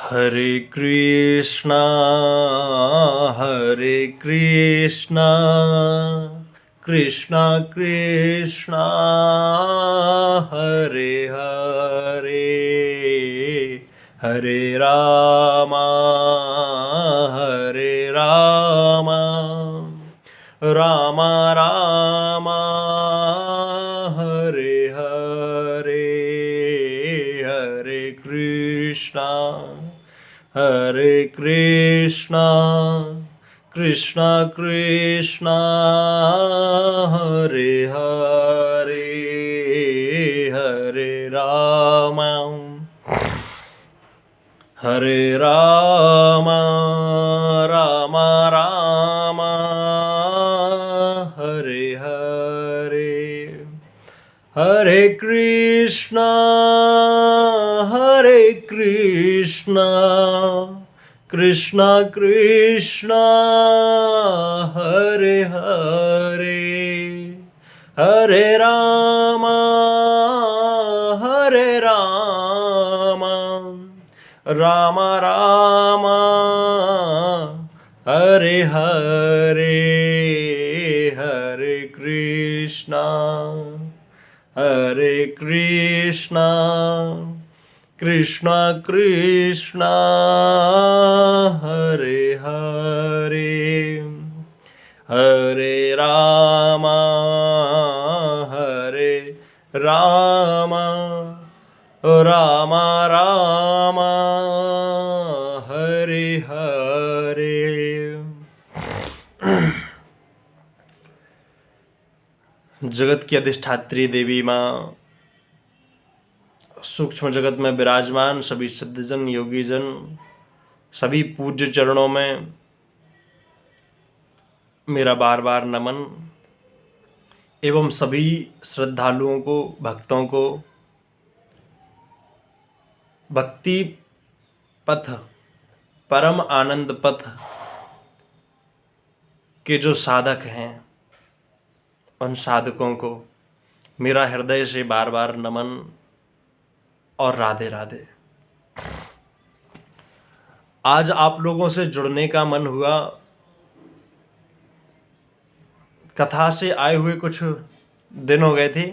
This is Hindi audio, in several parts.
हरे कृष्णा हरे कृष्णा कृष्णा कृष्णा हरे हरे हरे रामा रामा रामा हरे हरे हरे कृष्णा कृष्णा कृष्णा हरे हरे हरे रामा रामा रामा हरे हरे हरे कृष्णा कृष्णा कृष्णा हरे हरे हरे रामा रामा रामा हरे हरे हरे कृष्णा कृष्णा कृष्णा हरे हरे हरे रामा रामा रामा हरे हरे। जगत की अधिष्ठात्री देवी माँ, सूक्ष्म जगत में विराजमान सभी सिद्धजन योगीजन, सभी पूज्य चरणों में मेरा बार बार नमन एवं सभी श्रद्धालुओं को, भक्तों को भक्ति पथ, परम आनंद पथ के जो साधक हैं उन साधकों को मेरा हृदय से बार बार नमन और राधे राधे। आज आप लोगों से जुड़ने का मन हुआ। कथा से आए हुए कुछ दिन हो गए थे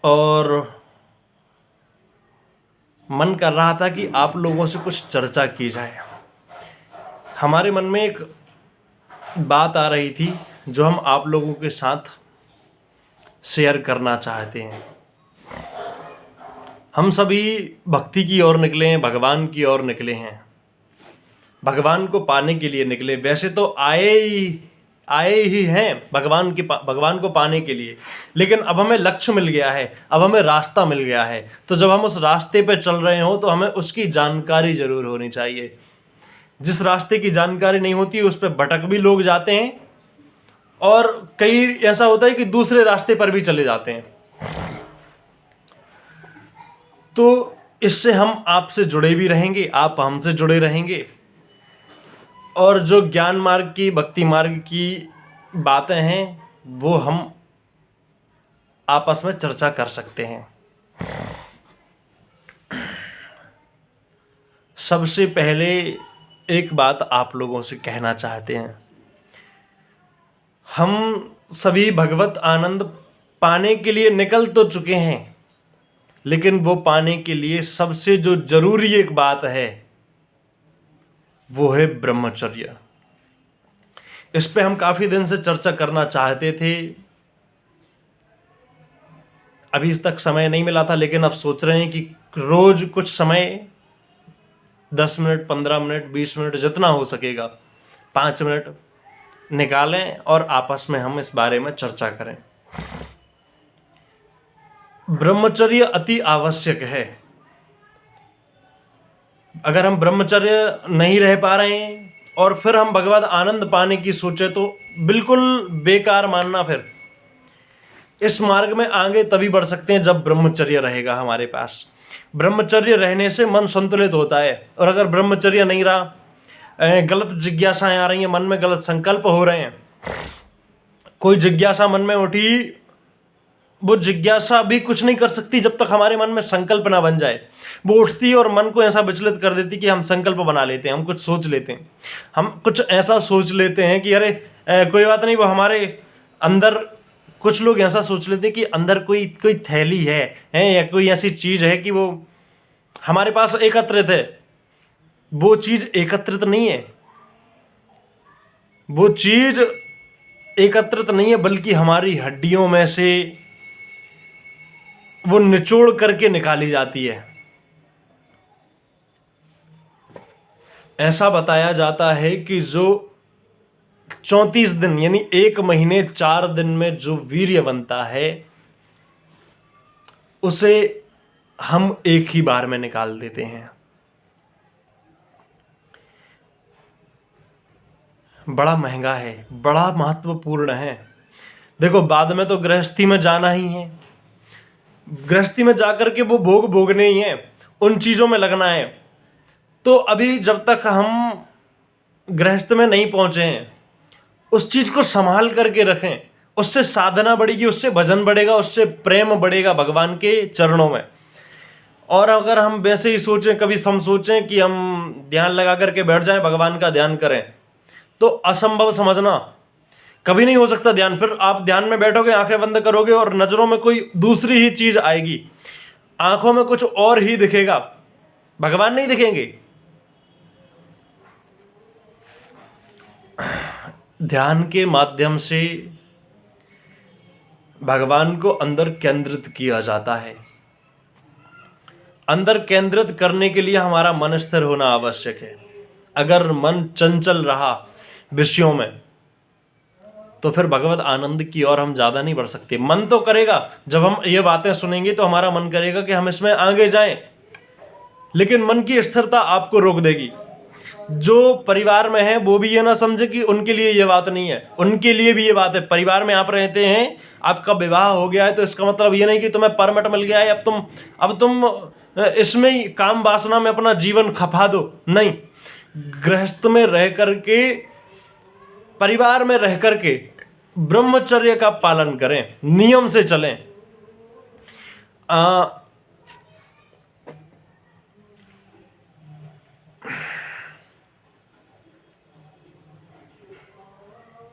और मन कर रहा था कि आप लोगों से कुछ चर्चा की जाए। हमारे मन में एक बात आ रही थी जो हम आप लोगों के साथ शेयर करना चाहते हैं। हम सभी भक्ति की ओर निकले हैं, भगवान की ओर निकले हैं, भगवान को पाने के लिए निकले। वैसे तो आए ही हैं भगवान को पाने के लिए, लेकिन अब हमें लक्ष्य मिल गया है, अब हमें रास्ता मिल गया है। तो जब हम उस रास्ते पे चल रहे हो तो हमें उसकी जानकारी जरूर होनी चाहिए। जिस रास्ते की जानकारी नहीं होती उस पर भटक भी लोग जाते हैं और कई ऐसा होता है कि दूसरे रास्ते पर भी चले जाते हैं। तो इससे हम आपसे जुड़े भी रहेंगे, आप हमसे जुड़े रहेंगे और जो ज्ञान मार्ग की, भक्ति मार्ग की बातें हैं वो हम आपस में चर्चा कर सकते हैं। सबसे पहले एक बात आप लोगों से कहना चाहते हैं। हम सभी भगवत आनंद पाने के लिए निकल तो चुके हैं, लेकिन वो पाने के लिए सबसे जो जरूरी एक बात है वो है ब्रह्मचर्य। इस पे हम काफी दिन से चर्चा करना चाहते थे, अभी इस तक समय नहीं मिला था, लेकिन अब सोच रहे हैं कि रोज कुछ समय 10 मिनट, 15 मिनट, 20 मिनट, जितना हो सकेगा 5 मिनट निकालें और आपस में हम इस बारे में चर्चा करें। ब्रह्मचर्य अति आवश्यक है। अगर हम ब्रह्मचर्य नहीं रह पा रहे हैं और फिर हम भगवत आनंद पाने की सोचे तो बिल्कुल बेकार मानना। फिर इस मार्ग में आगे तभी बढ़ सकते हैं जब ब्रह्मचर्य रहेगा हमारे पास। ब्रह्मचर्य रहने से मन संतुलित होता है, और अगर ब्रह्मचर्य नहीं रहा, गलत जिज्ञासाएं आ रही हैं, मन में गलत संकल्प हो रहे हैं, कोई जिज्ञासा मन में उठी वो जिज्ञासा भी कुछ नहीं कर सकती जब तक हमारे मन में संकल्प ना बन जाए। वो उठती है और मन को ऐसा विचलित कर देती कि हम संकल्प बना लेते हैं, हम कुछ सोच लेते हैं, हम कुछ ऐसा सोच लेते हैं कि अरे कोई बात नहीं, वो हमारे अंदर, कुछ लोग ऐसा सोच लेते हैं कि अंदर कोई कोई थैली है या कोई ऐसी चीज़ है कि वो हमारे पास एकत्रित है। वो चीज़ एकत्रित नहीं है, वो चीज़ एकत्रित नहीं है, बल्कि हमारी हड्डियों में से वो निचोड़ करके निकाली जाती है। ऐसा बताया जाता है कि जो 34 दिन यानी 1 महीने 4 दिन में जो वीर्य बनता है, उसे हम एक ही बार में निकाल देते हैं। बड़ा महंगा है, बड़ा महत्वपूर्ण है। देखो, बाद में तो गृहस्थी में जाना ही है, गृहस्थी में जाकर के वो भोग भोगने ही है, उन चीज़ों में लगना है। तो अभी जब तक हम गृहस्थ में नहीं पहुंचे हैं, उस चीज़ को संभाल करके रखें, उससे साधना बढ़ेगी, उससे भजन बढ़ेगा, उससे प्रेम बढ़ेगा भगवान के चरणों में। और अगर हम वैसे ही सोचें, कभी हम सोचें कि हम ध्यान लगा करके बैठ जाएं, भगवान का ध्यान करें, तो असंभव समझना, कभी नहीं हो सकता ध्यान। फिर आप ध्यान में बैठोगे, आंखें बंद करोगे और नजरों में कोई दूसरी ही चीज आएगी, आंखों में कुछ और ही दिखेगा, भगवान नहीं दिखेंगे। ध्यान के माध्यम से भगवान को अंदर केंद्रित किया जाता है। अंदर केंद्रित करने के लिए हमारा मन स्थिर होना आवश्यक है। अगर मन चंचल रहा विषयों में, तो फिर भगवत आनंद की ओर हम ज़्यादा नहीं बढ़ सकते। मन तो करेगा, जब हम ये बातें सुनेंगे तो हमारा मन करेगा कि हम इसमें आगे जाएं, लेकिन मन की स्थिरता आपको रोक देगी। जो परिवार में है वो भी ये ना समझे कि उनके लिए ये बात नहीं है, उनके लिए भी ये बात है। परिवार में आप रहते हैं, आपका विवाह हो गया है, तो इसका मतलब ये नहीं कि तुम्हें परमिट मिल गया है, अब तुम इसमें ही काम वासना में अपना जीवन खपा दो। नहीं, गृहस्थ में रह करके, परिवार में रह करके ब्रह्मचर्य का पालन करें, नियम से चलें।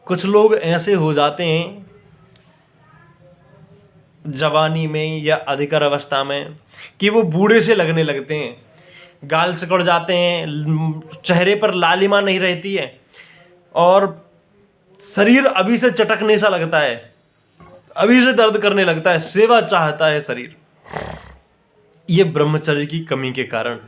कुछ लोग ऐसे हो जाते हैं जवानी में या अधिकार अवस्था में कि वो बूढ़े से लगने लगते हैं, गाल सिकुड़ जाते हैं, चेहरे पर लालिमा नहीं रहती है और शरीर अभी से चटकने सा लगता है, अभी से दर्द करने लगता है, सेवा चाहता है शरीर। ये ब्रह्मचर्य की कमी के कारण,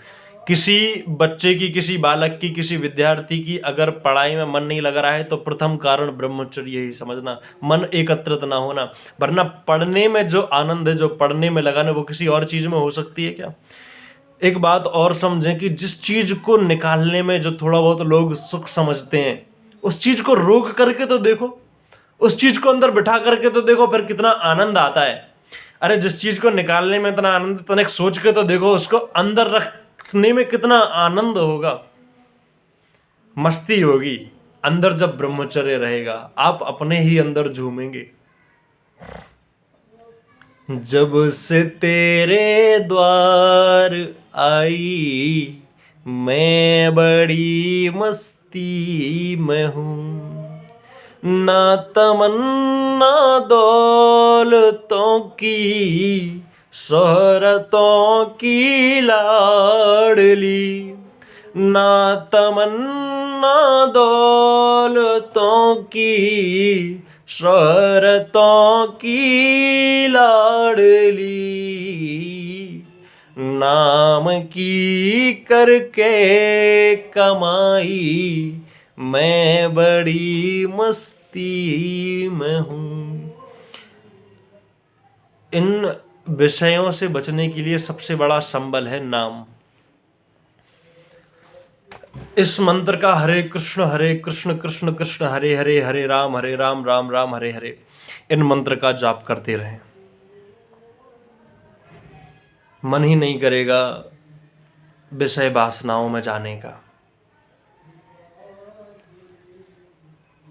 किसी बच्चे की, किसी बालक की, किसी विद्यार्थी की अगर पढ़ाई में मन नहीं लग रहा है, तो प्रथम कारण ब्रह्मचर्य ही समझना, मन एकत्रित ना होना। वरना पढ़ने में जो आनंद है, जो पढ़ने में लगाना, वो किसी और चीज में हो सकती है क्या? एक बात और समझें कि जिस चीज को निकालने में जो थोड़ा बहुत लोग सुख समझते हैं, उस चीज को रोक करके तो देखो, उस चीज को अंदर बिठा करके तो देखो, फिर कितना आनंद आता है। अरे जिस चीज को निकालने में इतना आनंद, तनिक सोच के तो देखो, उसको अंदर रखने में कितना आनंद होगा, मस्ती होगी। अंदर जब ब्रह्मचर्य रहेगा, आप अपने ही अंदर झूमेंगे। जब से तेरे द्वार आई, मैं बड़ी मस्ती में हूँ, ना तमन्ना दौलतों की, शोहरतों की लाडली, ना तमन्ना दौलतों की, शोहरतों की लाडली, नाम की करके कमाई, मैं बड़ी मस्ती में हूँ। इन विषयों से बचने के लिए सबसे बड़ा संबल है नाम। इस मंत्र का हरे कृष्ण कृष्ण कृष्ण हरे हरे, हरे राम राम राम हरे हरे, इन मंत्र का जाप करते रहें। मन ही नहीं करेगा विषय वासनाओं में जाने का।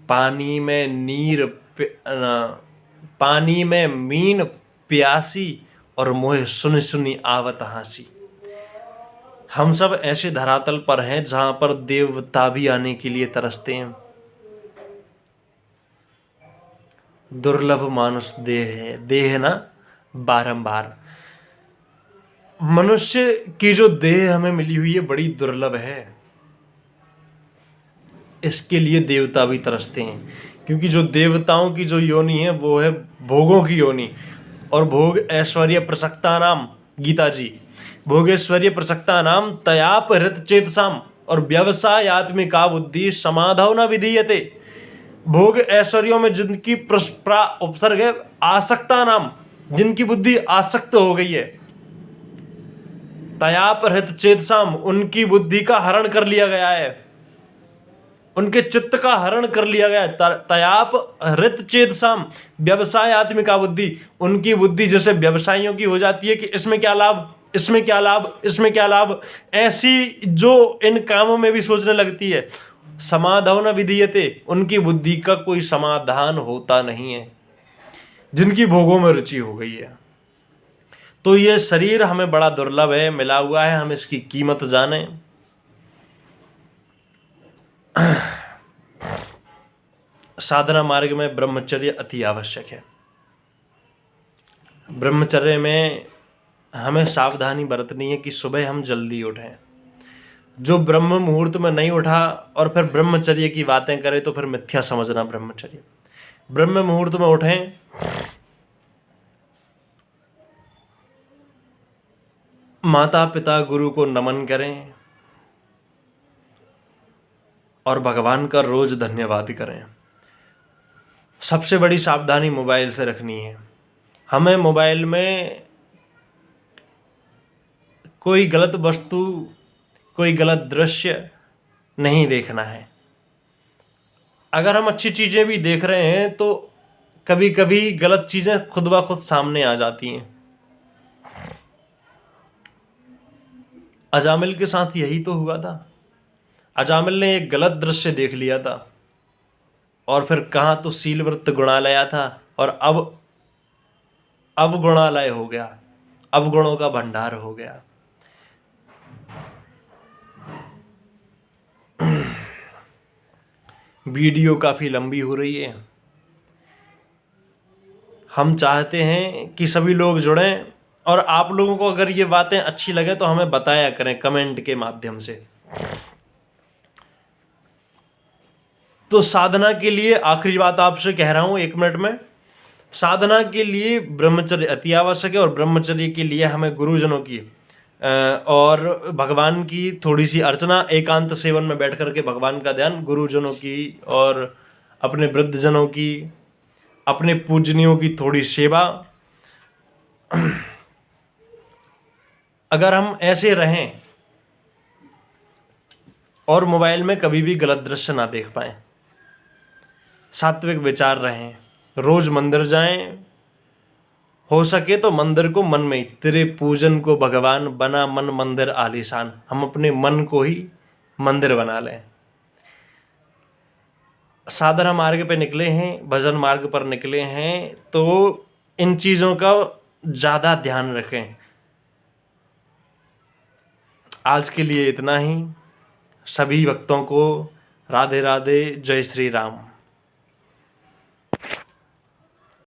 पानी में मीन प्यासी और मोहे सुनि सुनि आवत हांसी। हम सब ऐसे धरातल पर हैं जहां पर देवता भी आने के लिए तरसते हैं। दुर्लभ मानुष देह है, देह ना बारंबार। मनुष्य की जो देह हमें मिली हुई है बड़ी दुर्लभ है, इसके लिए देवता भी तरसते हैं। क्योंकि जो देवताओं की जो योनि है वो है भोगों की योनि, और भोग ऐश्वर्य प्रसक्ता नाम, गीता जी, भोगेश्वर्य प्रसक्ता नाम तयाप हृत चेतसाम और व्यवसाय आत्मिका बुद्धि समाधव न विधीयते। भोग ऐश्वर्यों में जिनकी उपसर्ग है आसक्ता नाम, जिनकी बुद्धि आसक्त हो गई है, तयाप हृत चेतसाम, उनकी बुद्धि का हरण कर लिया गया है, उनके चित्त का हरण कर लिया गया है। तयाप हृत चेतसाम व्यवसाय आत्मिका बुद्धि, उनकी बुद्धि जैसे व्यवसायियों की हो जाती है कि इसमें क्या लाभ, इसमें क्या लाभ, इसमें क्या लाभ, ऐसी जो इन कामों में भी सोचने लगती है। समाधव न विधीयते, उनकी बुद्धि का कोई समाधान होता नहीं है, जिनकी भोगों में रुचि हो गई है। तो ये शरीर हमें बड़ा दुर्लभ है, मिला हुआ है, हम इसकी कीमत जाने। साधना मार्ग में ब्रह्मचर्य अति आवश्यक है। ब्रह्मचर्य में हमें सावधानी बरतनी है कि सुबह हम जल्दी उठें। जो ब्रह्म मुहूर्त में नहीं उठा और फिर ब्रह्मचर्य की बातें करे तो फिर मिथ्या समझना ब्रह्मचर्य। ब्रह्म मुहूर्त में उठें, माता पिता गुरु को नमन करें और भगवान का रोज धन्यवाद करें। सबसे बड़ी सावधानी मोबाइल से रखनी है। हमें मोबाइल में कोई गलत वस्तु, कोई गलत दृश्य नहीं देखना है। अगर हम अच्छी चीज़ें भी देख रहे हैं तो कभी कभी गलत चीज़ें खुद ब खुद सामने आ जाती हैं। अजामिल के साथ यही तो हुआ था। अजामिल ने एक गलत दृश्य देख लिया था और फिर कहाँ तो शीलवृत्त गुणालया था और अब गुणालय हो गया, अब गुणों का भंडार हो गया। वीडियो काफ़ी लंबी हो रही है। हम चाहते हैं कि सभी लोग जुड़ें, और आप लोगों को अगर ये बातें अच्छी लगे तो हमें बताया करें कमेंट के माध्यम से। तो साधना के लिए आखिरी बात आपसे कह रहा हूं 1 मिनट में। साधना के लिए ब्रह्मचर्य अति आवश्यक है, और ब्रह्मचर्य के लिए हमें गुरुजनों की और भगवान की थोड़ी सी अर्चना, एकांत सेवन में बैठ करके भगवान का ध्यान, गुरुजनों की और अपने वृद्धजनों की, अपने पूजनियों की थोड़ी सेवा। अगर हम ऐसे रहें और मोबाइल में कभी भी गलत दृश्य ना देख पाएं, सात्विक विचार रहें, रोज मंदिर जाएं, हो सके तो मंदिर को मन में ही, तेरे पूजन को भगवान बना मन मंदिर आलीशान, हम अपने मन को ही मंदिर बना लें। साधना मार्ग पे निकले हैं, भजन मार्ग पर निकले हैं, तो इन चीज़ों का ज़्यादा ध्यान रखें। आज के लिए इतना ही। सभी भक्तों को राधे राधे, जय श्री राम।